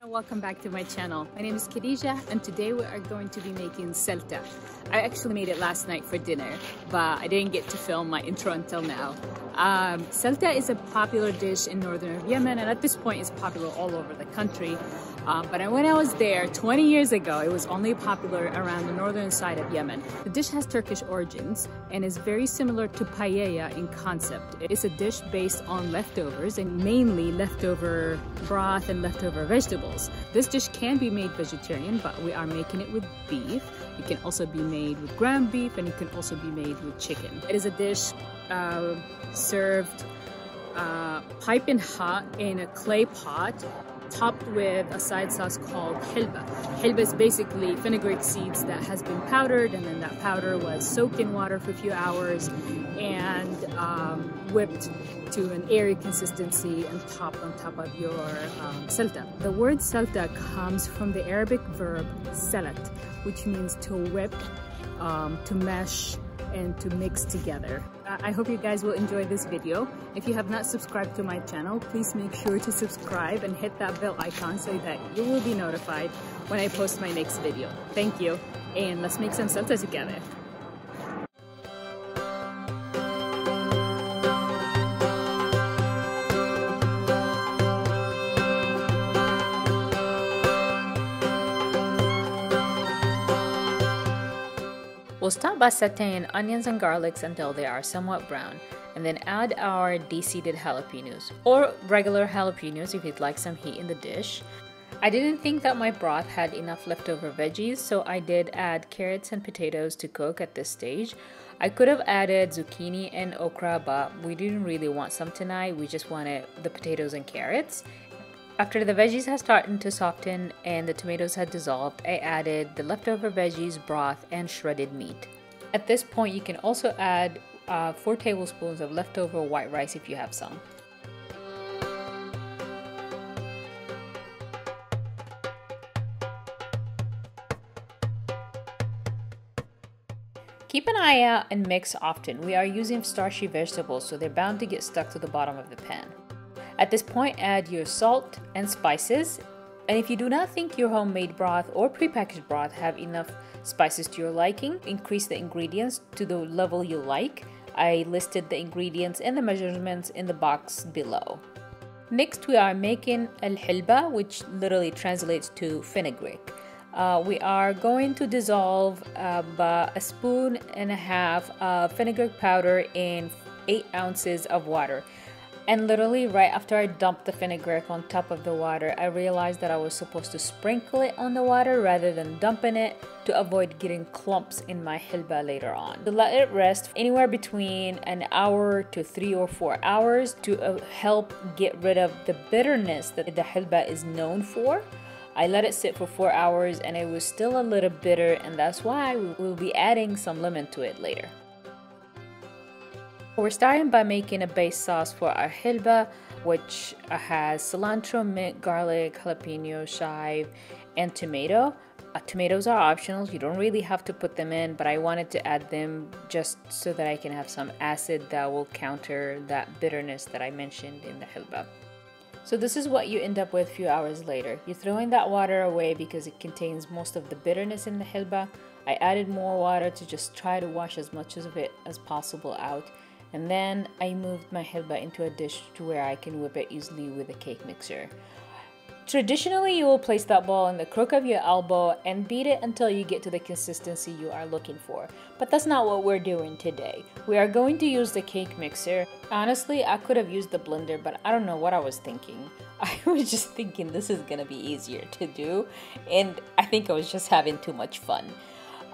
Welcome back to my channel. My name is Kadija and today we are going to be making Saltah. I actually made it last night for dinner, but I didn't get to film my intro until now. Saltah is a popular dish in northern Yemen, and at this point it's popular all over the country. But when I was there 20 years ago, it was only popular around the northern side of Yemen. The dish has Turkish origins and is very similar to paella in concept. It's a dish based on leftovers and mainly leftover broth and leftover vegetables. This dish can be made vegetarian, but we are making it with beef. It can also be made with ground beef, and it can also be made with chicken. It is a dish served piping hot in a clay pot, topped with a side sauce called Helbah. Helbah is basically fenugreek seeds that has been powdered, and then that powder was soaked in water for a few hours and whipped to an airy consistency and topped on top of your saltah. The word saltah comes from the Arabic verb salat, which means to whip, to mesh, and to mix together. I hope you guys will enjoy this video. If you have not subscribed to my channel, please make sure to subscribe and hit that bell icon so that you will be notified when I post my next video. Thank you, and let's make some saltah together. We'll start by sauteing onions and garlics until they are somewhat brown, and then add our de-seeded jalapenos, or regular jalapenos if you'd like some heat in the dish. I didn't think that my broth had enough leftover veggies, so I did add carrots and potatoes to cook at this stage. I could have added zucchini and okra, but we didn't really want some tonight. We just wanted the potatoes and carrots. After the veggies had started to soften and the tomatoes had dissolved, I added the leftover veggies, broth, and shredded meat. At this point, you can also add 4 tablespoons of leftover white rice if you have some. Keep an eye out and mix often. We are using starchy vegetables, so they're bound to get stuck to the bottom of the pan. At this point, add your salt and spices, and if you do not think your homemade broth or prepackaged broth have enough spices to your liking, increase the ingredients to the level you like. I listed the ingredients and the measurements in the box below. Next, we are making Helbah, which literally translates to fenugreek. We are going to dissolve about 1.5 spoons of fenugreek powder in 8 ounces of water. And literally right after I dumped the fenugreek on top of the water, I realized that I was supposed to sprinkle it on the water rather than dumping it to avoid getting clumps in my Helbah later on. To let it rest anywhere between an hour to 3 or 4 hours to help get rid of the bitterness that the Helbah is known for. I let it sit for 4 hours and it was still a little bitter, and that's why we will be adding some lemon to it later. We're starting by making a base sauce for our Helbah, which has cilantro, mint, garlic, jalapeno, chive, and tomato. Tomatoes are optional, you don't really have to put them in, but I wanted to add them just so that I can have some acid that will counter that bitterness that I mentioned in the Helbah. So this is what you end up with a few hours later. You're throwing that water away because it contains most of the bitterness in the Helbah. I added more water to just try to wash as much of it as possible out. And then I moved my Helbah into a dish to where I can whip it easily with a cake mixer. Traditionally, you will place that ball in the crook of your elbow and beat it until you get to the consistency you are looking for. But that's not what we're doing today. We are going to use the cake mixer. Honestly, I could have used the blender, but I don't know what I was thinking. I was just thinking this is gonna be easier to do, and I think I was just having too much fun.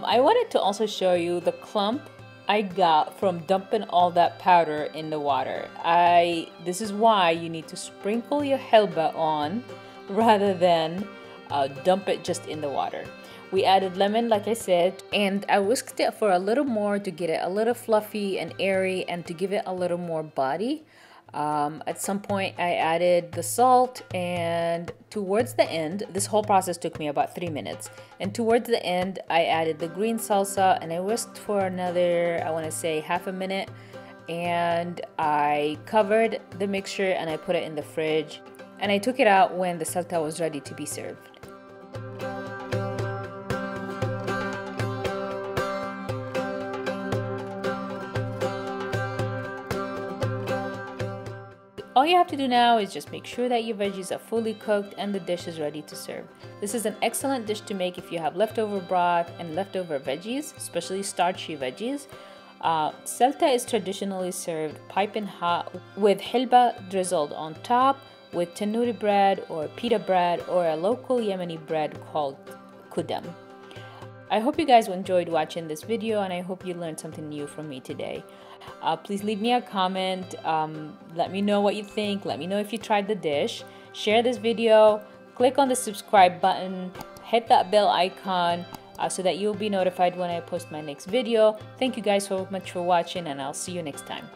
I wanted to also show you the clump I got from dumping all that powder in the water. This is why you need to sprinkle your Helbah on rather than dump it just in the water. We added lemon, like I said, and I whisked it for a little more to get it a little fluffy and airy and to give it a little more body. At some point I added the salt, and towards the end, this whole process took me about 3 minutes, and towards the end I added the green salsa and I whisked for another, I want to say, half a minute, and I covered the mixture and I put it in the fridge. and I took it out when the saltah was ready to be served. All you have to do now is just make sure that your veggies are fully cooked and the dish is ready to serve. This is an excellent dish to make if you have leftover broth and leftover veggies, especially starchy veggies. Saltah is traditionally served piping hot with Helbah drizzled on top, with tandoori bread or pita bread or a local Yemeni bread called Kubz. I hope you guys enjoyed watching this video, and I hope you learned something new from me today. Please leave me a comment. Let me know what you think. Let me know if you tried the dish. Share this video. Click on the subscribe button. Hit that bell icon so that you'll be notified when I post my next video. Thank you guys so much for watching, and I'll see you next time.